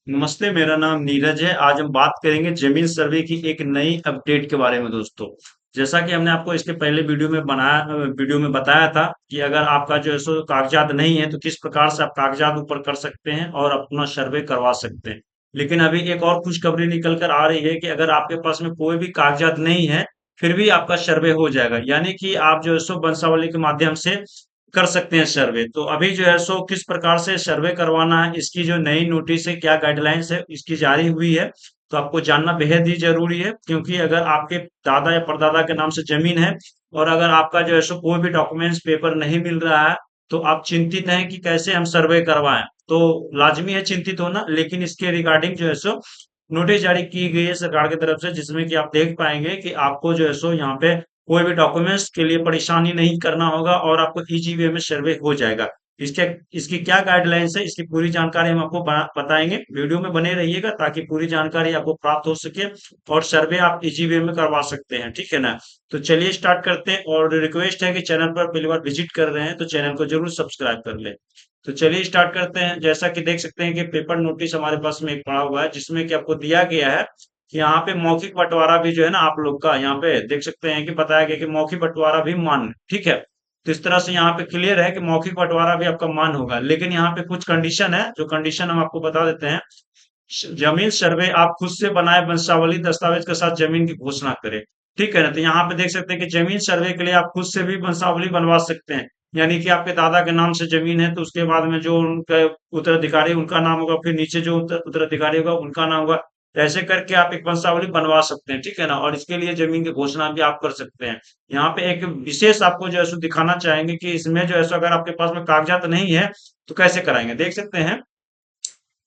नमस्ते, मेरा नाम नीरज है। आज हम बात करेंगे जमीन सर्वे की एक नई अपडेट के बारे में दोस्तों। जैसा कि हमने आपको इसके पहले वीडियो में बताया था कि अगर आपका जो है सो कागजात नहीं है तो किस प्रकार से आप कागजात ऊपर कर सकते हैं और अपना सर्वे करवा सकते हैं। लेकिन अभी एक और खुशखबरी निकल कर आ रही है कि अगर आपके पास में कोई भी कागजात नहीं है, फिर भी आपका सर्वे हो जाएगा। यानी कि आप जो है सो वंशावली के माध्यम से कर सकते हैं सर्वे। तो अभी जो है सो किस प्रकार से सर्वे करवाना है, इसकी जो नई नोटिस है, क्या गाइडलाइंस है, इसकी जारी हुई है, तो आपको जानना बेहद ही जरूरी है। क्योंकि अगर आपके दादा या परदादा के नाम से जमीन है और अगर आपका जो है सो कोई भी डॉक्यूमेंट्स पेपर नहीं मिल रहा है, तो आप चिंतित हैं कि कैसे हम सर्वे करवाएं। तो लाजमी है चिंतित होना, लेकिन इसके रिगार्डिंग जो है सो नोटिस जारी की गई है सरकार की तरफ से, जिसमें कि आप देख पाएंगे कि आपको जो है सो यहाँ पे कोई भी डॉक्यूमेंट्स के लिए परेशानी नहीं करना होगा और आपको इजी वे में सर्वे हो जाएगा। इसके इसकी क्या गाइडलाइंस है, इसकी पूरी जानकारी हम आपको बताएंगे। वीडियो में बने रहिएगा ताकि पूरी जानकारी आपको प्राप्त हो सके और सर्वे आप इजी वे में करवा सकते हैं, ठीक है ना। तो चलिए स्टार्ट करते हैं, और रिक्वेस्ट है कि चैनल पर पहली बार विजिट कर रहे हैं तो चैनल को जरूर सब्सक्राइब कर लें। तो चलिए स्टार्ट करते हैं। जैसा कि देख सकते हैं कि पेपर नोटिस हमारे पास में एक पड़ा हुआ है, जिसमें कि आपको दिया गया है कि यहाँ पे मौखिक बंटवारा भी जो है ना, आप लोग का यहाँ पे देख सकते हैं कि बताया गया कि मौखिक बंटवारा भी मान्य, ठीक है। तो इस तरह से यहाँ पे क्लियर है कि मौखिक बंटवारा भी आपका मान्य होगा, लेकिन यहाँ पे कुछ कंडीशन है, जो कंडीशन हम आपको बता देते हैं। जमीन सर्वे आप खुद से बनाए वंशावली दस्तावेज के साथ जमीन की घोषणा करें, ठीक है ना। तो यहाँ पे देख सकते हैं कि जमीन सर्वे के लिए आप खुद से भी वंशावली बनवा सकते हैं। यानी कि आपके दादा के नाम से जमीन है तो उसके बाद में जो उनका उत्तराधिकारी उनका नाम होगा, फिर नीचे जो उत्तराधिकारी होगा उनका नाम होगा। ऐसे करके आप एक वंशावली बनवा सकते हैं, ठीक है ना। और इसके लिए जमीन की घोषणा भी आप कर सकते हैं। यहाँ पे एक विशेष आपको जो है सो दिखाना चाहेंगे कि इसमें जो है सो अगर आपके पास में कागजात नहीं है तो कैसे कराएंगे। देख सकते हैं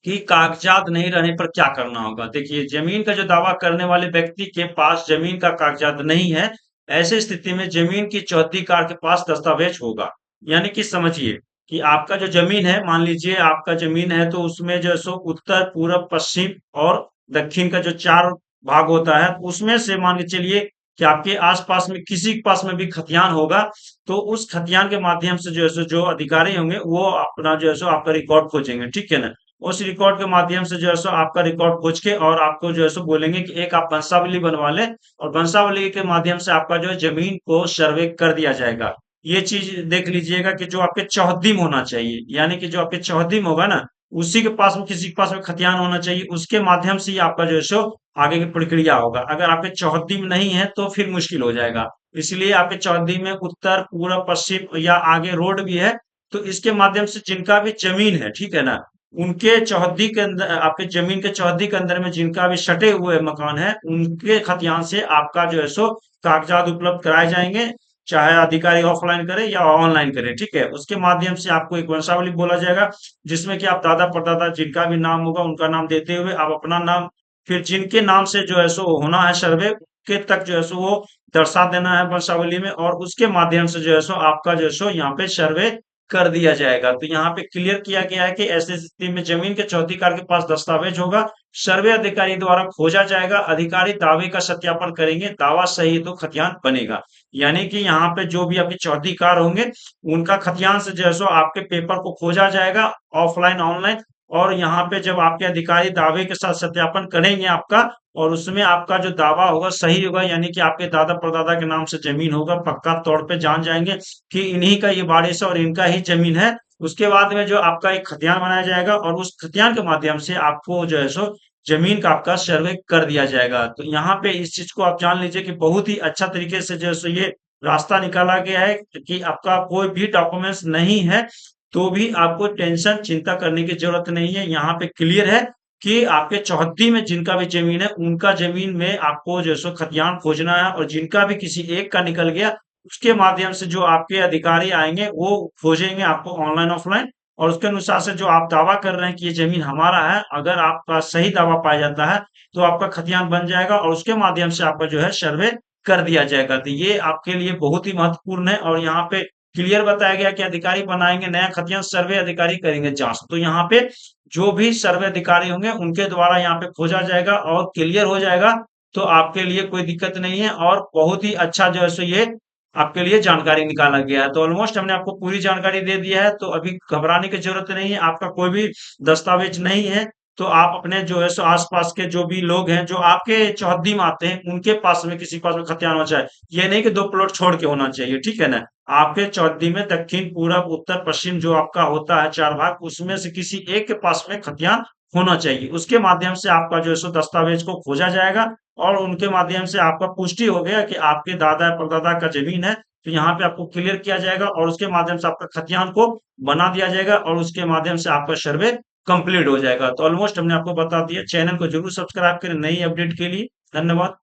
कि कागजात नहीं रहने पर क्या करना होगा। देखिए, जमीन का जो दावा करने वाले व्यक्ति के पास जमीन का कागजात नहीं है, ऐसी स्थिति में जमीन की चौथीकार के पास दस्तावेज होगा। यानी कि समझिए कि आपका जो जमीन है, मान लीजिए आपका जमीन है तो उसमें जो है सो उत्तर, पूरब, पश्चिम और दक्षिण का जो चार भाग होता है, उसमें से मान के चलिए कि आपके आसपास में किसी के पास में भी खतियान होगा, तो उस खतियान के माध्यम से जो है सो जो अधिकारी होंगे वो अपना जो है सो आपका रिकॉर्ड खोजेंगे, ठीक है ना। उस रिकॉर्ड के माध्यम से जो है सो आपका रिकॉर्ड खोज के और आपको जो है सो बोलेंगे कि एक आप वंशावली बनवा लें, और वंशावली के माध्यम से आपका जो है जमीन को सर्वे कर दिया जाएगा। ये चीज देख लीजिएगा कि जो आपके चौहद्दीम होना चाहिए, यानी कि जो आपके चौहद्दीम होगा ना, उसी के पास में किसी के पास में खतियान होना चाहिए, उसके माध्यम से ही आपका जो है सो आगे की प्रक्रिया होगा। अगर आपके चौहद्दीम नहीं है तो फिर मुश्किल हो जाएगा। इसलिए आपके चौहद्दीम में उत्तर, पूरब, पश्चिम या आगे रोड भी है, तो इसके माध्यम से जिनका भी जमीन है, ठीक है ना, उनके चौहद्दी के अंदर, आपके जमीन के चौहद्दी के अंदर में जिनका भी सटे हुए मकान है, उनके खतियान से आपका जो है सो कागजात उपलब्ध कराए जाएंगे। चाहे अधिकारी ऑफलाइन करे या ऑनलाइन करे, ठीक है। उसके माध्यम से आपको एक वंशावली बोला जाएगा, जिसमें कि आप दादा परदादा जिनका भी नाम होगा उनका नाम देते हुए आप अपना नाम, फिर जिनके नाम से जो है सो होना है सर्वे के तक जो है सो वो दर्शा देना है वंशावली में, और उसके माध्यम से जो है सो आपका जो है सो यहाँ पे सर्वे कर दिया जाएगा। तो यहाँ पे क्लियर किया गया है कि ऐसी स्थिति में जमीन के चौथीकार के पास दस्तावेज होगा, सर्वे अधिकारी द्वारा खोजा जाएगा, अधिकारी दावे का सत्यापन करेंगे, दावा सही है तो खतियान बनेगा। यानी कि यहाँ पे जो भी आपके चौथीकार होंगे, उनका खतियान से जो है सो आपके पेपर को खोजा जाएगा, ऑफलाइन ऑनलाइन। और यहाँ पे जब आपके अधिकारी दावे के साथ सत्यापन करेंगे आपका, और उसमें आपका जो दावा होगा सही होगा, यानी कि आपके दादा परदादा के नाम से जमीन होगा, पक्का तौर पे जान जाएंगे कि इन्हीं का ये वारिस है और इनका ही जमीन है। उसके बाद में जो आपका एक खतियान बनाया जाएगा और उस खतियान के माध्यम से आपको जो है सो जमीन का आपका सर्वे कर दिया जाएगा। तो यहाँ पे इस चीज को आप जान लीजिए कि बहुत ही अच्छा तरीके से जो है सो ये रास्ता निकाला गया है कि आपका कोई भी डॉक्यूमेंट्स नहीं है तो भी आपको टेंशन चिंता करने की जरूरत नहीं है। यहाँ पे क्लियर है कि आपके चौहद्दी में जिनका भी जमीन है, उनका जमीन में आपको जो है सो खतियान खोजना है, और जिनका भी किसी एक का निकल गया, उसके माध्यम से जो आपके अधिकारी आएंगे वो खोजेंगे आपको ऑनलाइन ऑफलाइन, और उसके अनुसार से जो आप दावा कर रहे हैं कि ये जमीन हमारा है, अगर आपका सही दावा पाया जाता है तो आपका खतियान बन जाएगा और उसके माध्यम से आपका जो है सर्वे कर दिया जाएगा। तो ये आपके लिए बहुत ही महत्वपूर्ण है, और यहाँ पे क्लियर बताया गया कि अधिकारी बनाएंगे नया खतियान, सर्वे अधिकारी करेंगे जांच। तो यहाँ पे जो भी सर्वे अधिकारी होंगे उनके द्वारा यहाँ पे खोजा जाएगा और क्लियर हो जाएगा। तो आपके लिए कोई दिक्कत नहीं है, और बहुत ही अच्छा जो है सो ये आपके लिए जानकारी निकाला गया है। तो ऑलमोस्ट हमने आपको पूरी जानकारी दे दिया है, तो अभी घबराने की जरूरत नहीं है। आपका कोई भी दस्तावेज नहीं है तो आप अपने जो है सो आसपास के जो भी लोग हैं जो आपके चौहद्दी में आते हैं उनके पास में किसी के पास में खतियान होना चाहिए। ये नहीं कि 2 प्लॉट छोड़ के होना चाहिए, ठीक है ना। आपके चौहद्दी में दक्षिण पूरब उत्तर पश्चिम जो आपका होता है 4 भाग, उसमें से किसी एक के पास में खतियान होना चाहिए। उसके माध्यम से आपका जो है सो दस्तावेज को खोजा जाएगा और उनके माध्यम से आपका पुष्टि हो गया कि आपके दादा परदादा का जमीन है। तो यहाँ पे आपको क्लियर किया जाएगा और उसके माध्यम से आपका खतियान को बना दिया जाएगा और उसके माध्यम से आपका सर्वे कंप्लीट हो जाएगा। तो ऑलमोस्ट हमने आपको बता दिया। चैनल को जरूर सब्सक्राइब करें नई अपडेट के लिए। धन्यवाद।